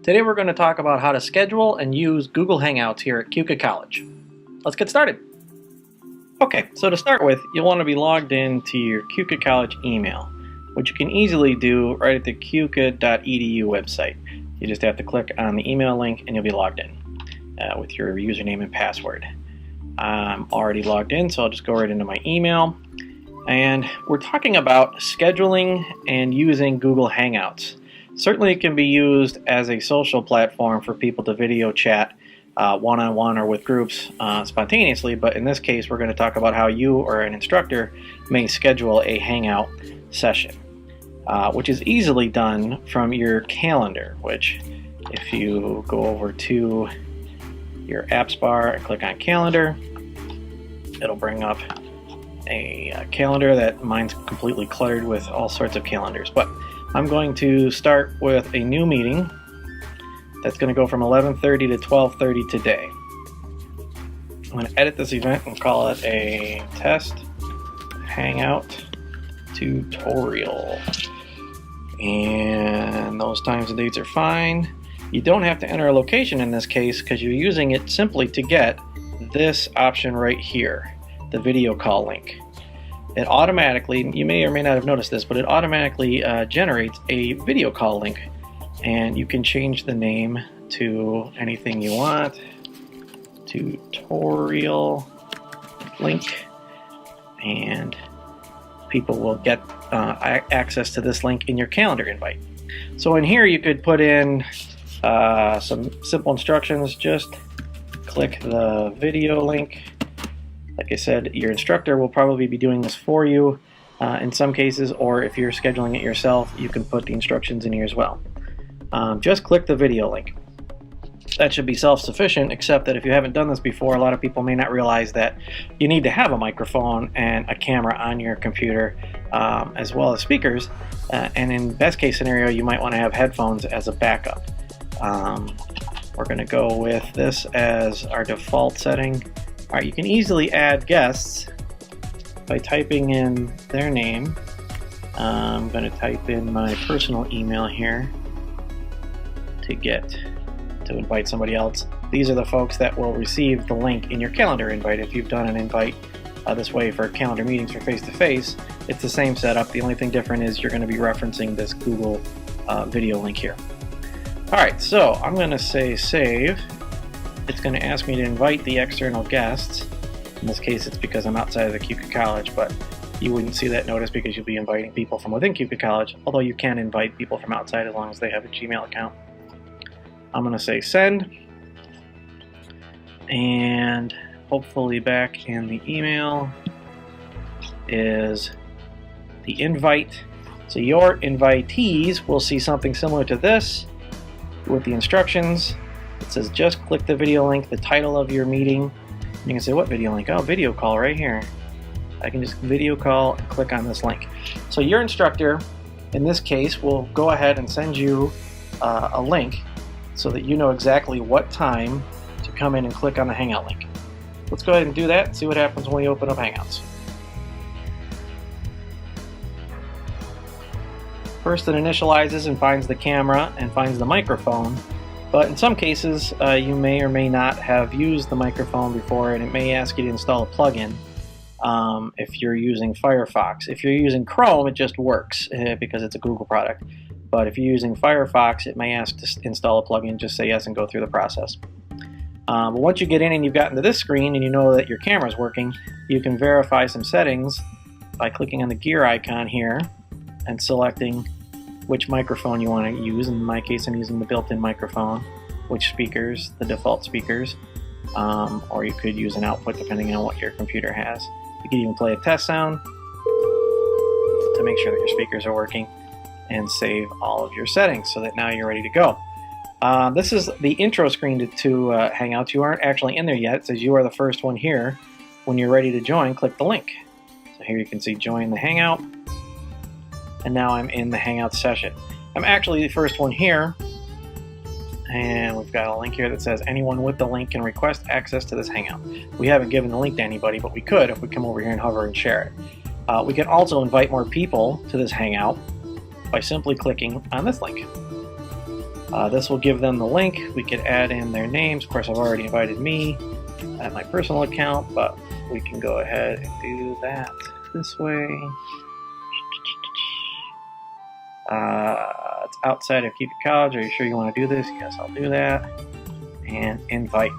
Today we're going to talk about how to schedule and use Google Hangouts here at Keuka College. Let's get started. Okay, so to start with, you'll want to be logged in to your Keuka College email, which you can easily do right at the keuka.edu website. You just have to click on the email link and you'll be logged in with your username and password. I'm already logged in, so I'll just go right into my email. And we're talking about scheduling and using Google Hangouts. Certainly it can be used as a social platform for people to video chat one-on-one or with groups spontaneously, but in this case we're going to talk about how you or an instructor may schedule a Hangout session, which is easily done from your calendar, which if you go over to your apps bar and click on calendar, it'll bring up a calendar that mine's completely cluttered with all sorts of calendars, but I'm going to start with a new meeting that's going to go from 11:30 to 12:30 today. I'm going to edit this event and call it a test Hangout tutorial. And those times and dates are fine. You don't have to enter a location in this case because you're using it simply to get this option right here, the video call link. It automatically, you may or may not have noticed this, but it automatically generates a video call link, and you can change the name to anything you want. Tutorial link, and people will get access to this link in your calendar invite. So in here you could put in some simple instructions. Just click the video link. Like I said, your instructor will probably be doing this for you in some cases, or if you're scheduling it yourself, you can put the instructions in here as well. Just click the video link. That should be self-sufficient, except that if you haven't done this before, a lot of people may not realize that you need to have a microphone and a camera on your computer, as well as speakers, and in best case scenario, you might want to have headphones as a backup. We're going to go with this as our default setting. All right, you can easily add guests by typing in their name. I'm going to type in my personal email here to invite somebody else. These are the folks that will receive the link in your calendar invite. If you've done an invite this way for calendar meetings for face-to-face, it's the same setup. The only thing different is you're going to be referencing this Google video link here. All right, so I'm going to say save. It's going to ask me to invite the external guests. In this case, it's because I'm outside of the Keuka College, but you wouldn't see that notice because you'll be inviting people from within Keuka College, although you can invite people from outside as long as they have a Gmail account. I'm going to say send, and hopefully back in the email is the invite. So your invitees will see something similar to this with the instructions. It says just click the video link, the title of your meeting. You can say, what video link? Oh, video call right here. I can just video call and click on this link. So your instructor, in this case, will go ahead and send you a link so that you know exactly what time to come in and click on the Hangout link. Let's go ahead and do that and see what happens when we open up Hangouts. First it initializes and finds the camera and finds the microphone. But in some cases, you may or may not have used the microphone before, and it may ask you to install a plugin if you're using Firefox. If you're using Chrome, it just works because it's a Google product. But if you're using Firefox, it may ask to install a plugin. Just say yes and go through the process. But once you get in and you've gotten to this screen and you know that your camera is working, you can verify some settings by clicking on the gear icon here and selecting which microphone you want to use. In my case, I'm using the built-in microphone, which speakers, the default speakers, or you could use an output depending on what your computer has. You can even play a test sound to make sure that your speakers are working, and save all of your settings so that now you're ready to go. This is the intro screen to Hangouts. You aren't actually in there yet. It says you are the first one here. When you're ready to join, click the link. So here you can see join the Hangout. And now I'm in the Hangout session. I'm actually the first one here, and we've got a link here that says anyone with the link can request access to this Hangout. We haven't given the link to anybody, but we could if we come over here and hover and share it. We can also invite more people to this Hangout by simply clicking on this link. This will give them the link. We could add in their names. Of course, I've already invited me at my personal account, but we can go ahead and do that this way. It's outside of Keuka College. Are you sure you want to do this? Yes, I'll do that. And invite.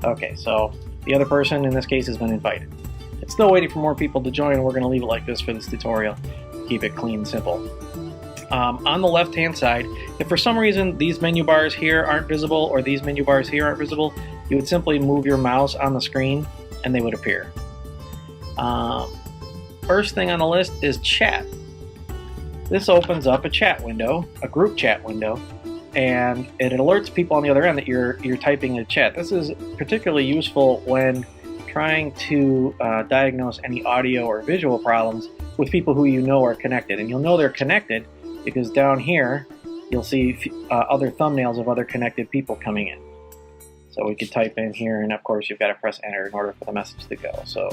Okay, so the other person in this case has been invited. It's still waiting for more people to join, and we're going to leave it like this for this tutorial. Keep it clean and simple. On the left-hand side, if for some reason these menu bars here aren't visible or these menu bars here aren't visible, you would simply move your mouse on the screen and they would appear. First thing on the list is chat. This opens up a chat window, a group chat window, and it alerts people on the other end that you're typing in a chat. This is particularly useful when trying to diagnose any audio or visual problems with people who you know are connected. And you'll know they're connected because down here you'll see other thumbnails of other connected people coming in. So we could type in here, and of course you've got to press enter in order for the message to go. So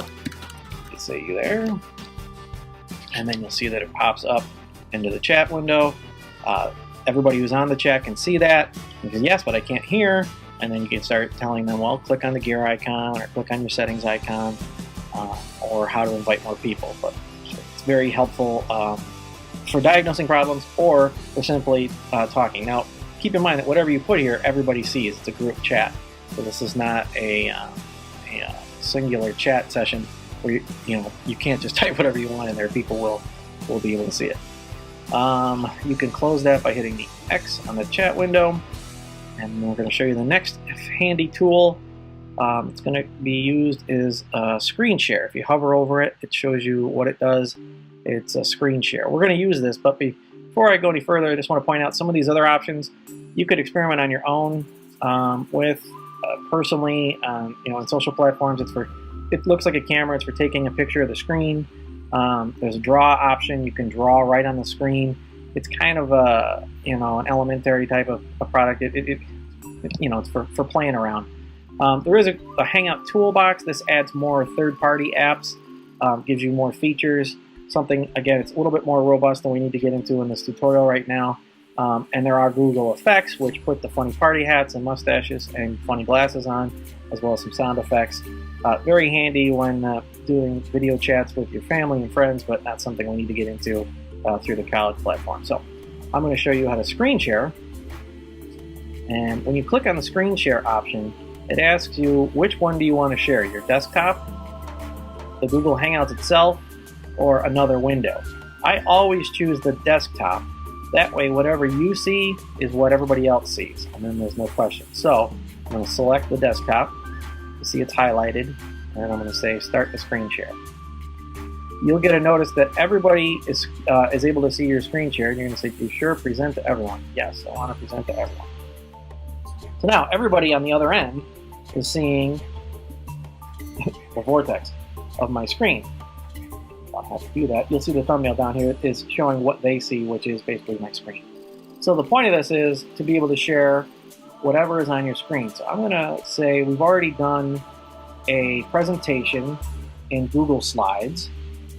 let's say you there, and then you'll see that it pops up into the chat window. Everybody who's on the chat can see that. You can, yes, but I can't hear. And then you can start telling them, well, click on the gear icon or click on your settings icon, or how to invite more people. But it's very helpful for diagnosing problems or for simply talking. Now, keep in mind that whatever you put here, everybody sees. It's a group chat. So this is not a singular chat session where you can't just type whatever you want in there. People will be able to see it. You can close that by hitting the X on the chat window. And we're going to show you the next handy tool. It's going to be used is screen share. If you hover over it, it shows you what it does. It's a screen share. We're going to use this, but before I go any further, I just want to point out some of these other options you could experiment on your own with. Personally, on social platforms, it looks like a camera. It's for taking a picture of the screen. There's a draw option. You can draw right on the screen. It's kind of an elementary type of product. It's for playing around. There is a Hangout toolbox. This adds more third-party apps, gives you more features. Something, again, it's a little bit more robust than we need to get into in this tutorial right now. And there are Google effects, which put the funny party hats and mustaches and funny glasses on, as well as some sound effects. Very handy when doing video chats with your family and friends, but not something we need to get into through the college platform. So I'm going to show you how to screen share. And when you click on the screen share option, it asks you which one do you want to share, your desktop, the Google Hangouts itself, or another window. I always choose the desktop. That way whatever you see is what everybody else sees, and then there's no question. So I'm going to select the desktop. You see it's highlighted, and I'm going to say start the screen share. You'll get a notice that everybody is able to see your screen share, and you're going to say, "You sure present to everyone?" Yes, I want to present to everyone. So now everybody on the other end is seeing the vortex of my screen. I'll have to do that. You'll see the thumbnail down here is showing what they see, which is basically my screen. So the point of this is to be able to share whatever is on your screen. So I'm going to say we've already done a presentation in Google Slides.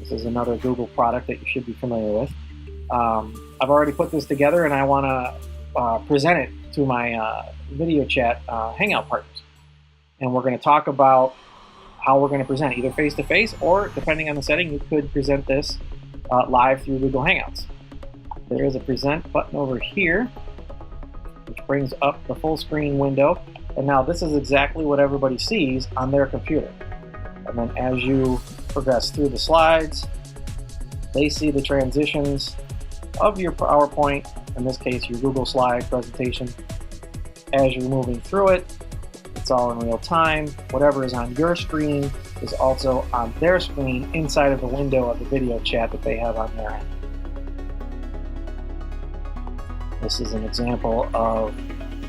This is another Google product that you should be familiar with. I've already put this together, and I want to present it to my video chat Hangout partners. And we're going to talk about how we're going to present, either face-to-face or, depending on the setting, you could present this live through Google Hangouts. There is a present button over here, which brings up the full screen window. And now this is exactly what everybody sees on their computer. And then as you progress through the slides, they see the transitions of your PowerPoint, in this case your Google slide presentation. As you're moving through it, it's all in real time. Whatever is on your screen is also on their screen inside of the window of the video chat that they have on their end. This is an example of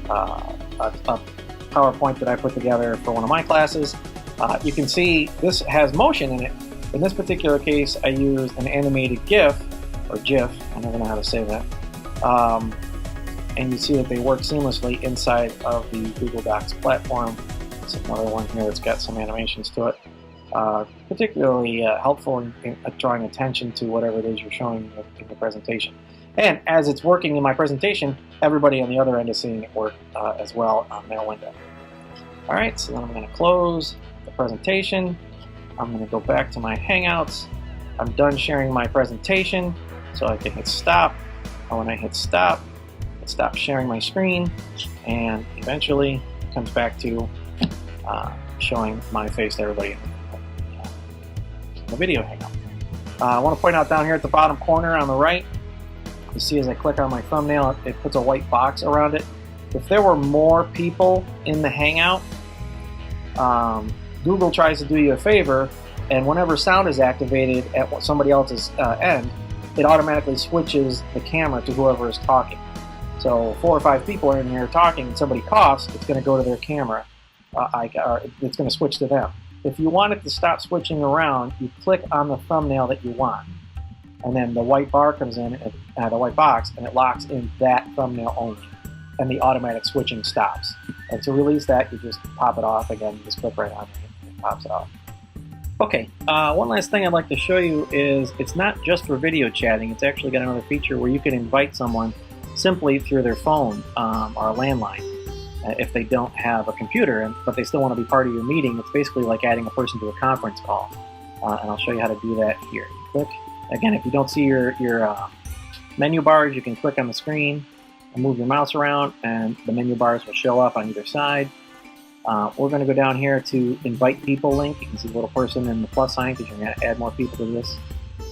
a PowerPoint that I put together for one of my classes. You can see this has motion in it. In this particular case, I used an animated GIF, or GIF, I never know how to say that. And you see that they work seamlessly inside of the Google Docs platform. There's another one here that's got some animations to it. Particularly helpful in drawing attention to whatever it is you're showing in the presentation. And as it's working in my presentation, everybody on the other end is seeing it work as well on their window. All right, so then I'm going to close the presentation. I'm going to go back to my Hangouts. I'm done sharing my presentation, so I can hit stop. And when I hit stop, it stops sharing my screen, and eventually it comes back to showing my face to everybody in the video Hangout. I want to point out down here at the bottom corner on the right, you see as I click on my thumbnail, it puts a white box around it. If there were more people in the Hangout, Google tries to do you a favor, and whenever sound is activated at somebody else's end, it automatically switches the camera to whoever is talking. So 4 or 5 people are in here talking and somebody coughs, it's going to go to their camera. It's going to switch to them. If you want it to stop switching around, you click on the thumbnail that you want. And then the white bar comes in, the white box, and it locks in that thumbnail only. And the automatic switching stops. And to release that, you just pop it off again, you just click right on it and it pops it off. Okay, one last thing I'd like to show you is it's not just for video chatting, it's actually got another feature where you can invite someone simply through their phone or a landline if they don't have a computer, but they still want to be part of your meeting. It's basically like adding a person to a conference call. And I'll show you how to do that here. You click. Again, if you don't see your menu bars, you can click on the screen and move your mouse around, and the menu bars will show up on either side. We're going to go down here to invite people link. You can see the little person and the plus sign because you're going to add more people to this.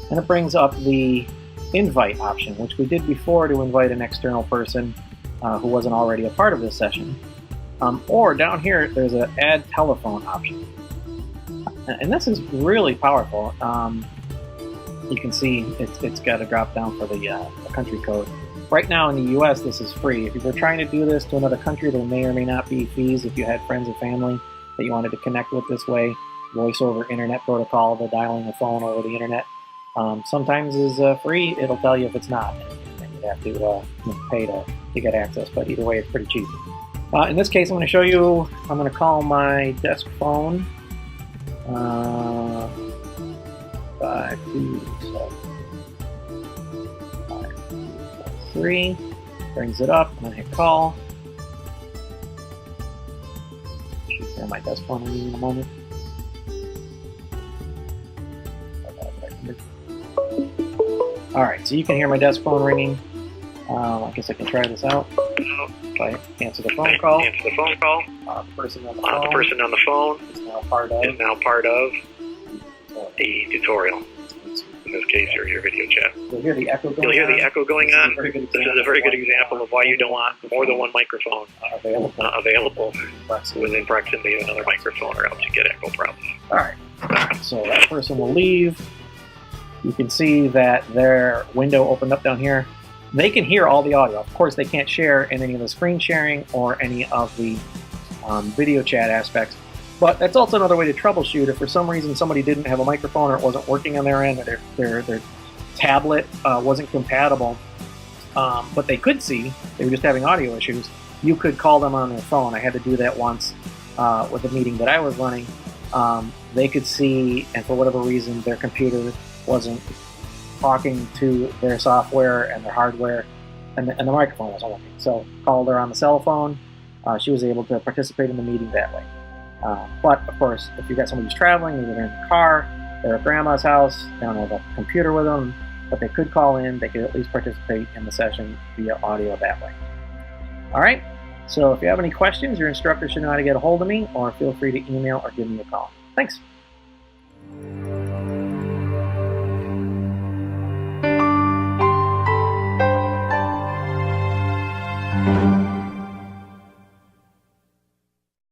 And it brings up the invite option, which we did before to invite an external person who wasn't already a part of this session. Or down here, there's an add telephone option. And this is really powerful. You can see it's got a drop down for the country code. Right now in the US, this is free. If you were trying to do this to another country, there may or may not be fees if you had friends or family that you wanted to connect with this way. Voice over internet protocol, the dialing a phone over the internet. Sometimes is free, it'll tell you if it's not. And you'd have to pay to get access, but either way, it's pretty cheap. In this case, I'm going to show you, I'm going to call my desk phone 527-523, brings it up, I'm going to hit call. Should hear my desk phone ringing in a moment. Alright, so you can hear my desk phone ringing. I guess I can try this out. If I answer the phone call. The person on the phone is now part of the tutorial. In this case, your video chat. You'll hear the echo going on. This is a very good example of why you don't want more than one microphone available within proximity of another microphone, or else you get echo problems. Alright, so that person will leave. You can see that their window opened up down here. They can hear all the audio. Of course, they can't share in any of the screen sharing or any of the video chat aspects. But that's also another way to troubleshoot. If for some reason somebody didn't have a microphone or it wasn't working on their end, or their tablet wasn't compatible, but they could see, they were just having audio issues, you could call them on their phone. I had to do that once with a meeting that I was running. They could see, and for whatever reason, their computer wasn't talking to their software and their hardware, and the microphone wasn't working. So called her on the cell phone. She was able to participate in the meeting that way. But of course, if you've got somebody who's traveling, maybe they're in the car, they're at grandma's house, they don't have a computer with them, but they could call in, they could at least participate in the session via audio that way. Alright, so if you have any questions, your instructor should know how to get a hold of me, or feel free to email or give me a call. Thanks.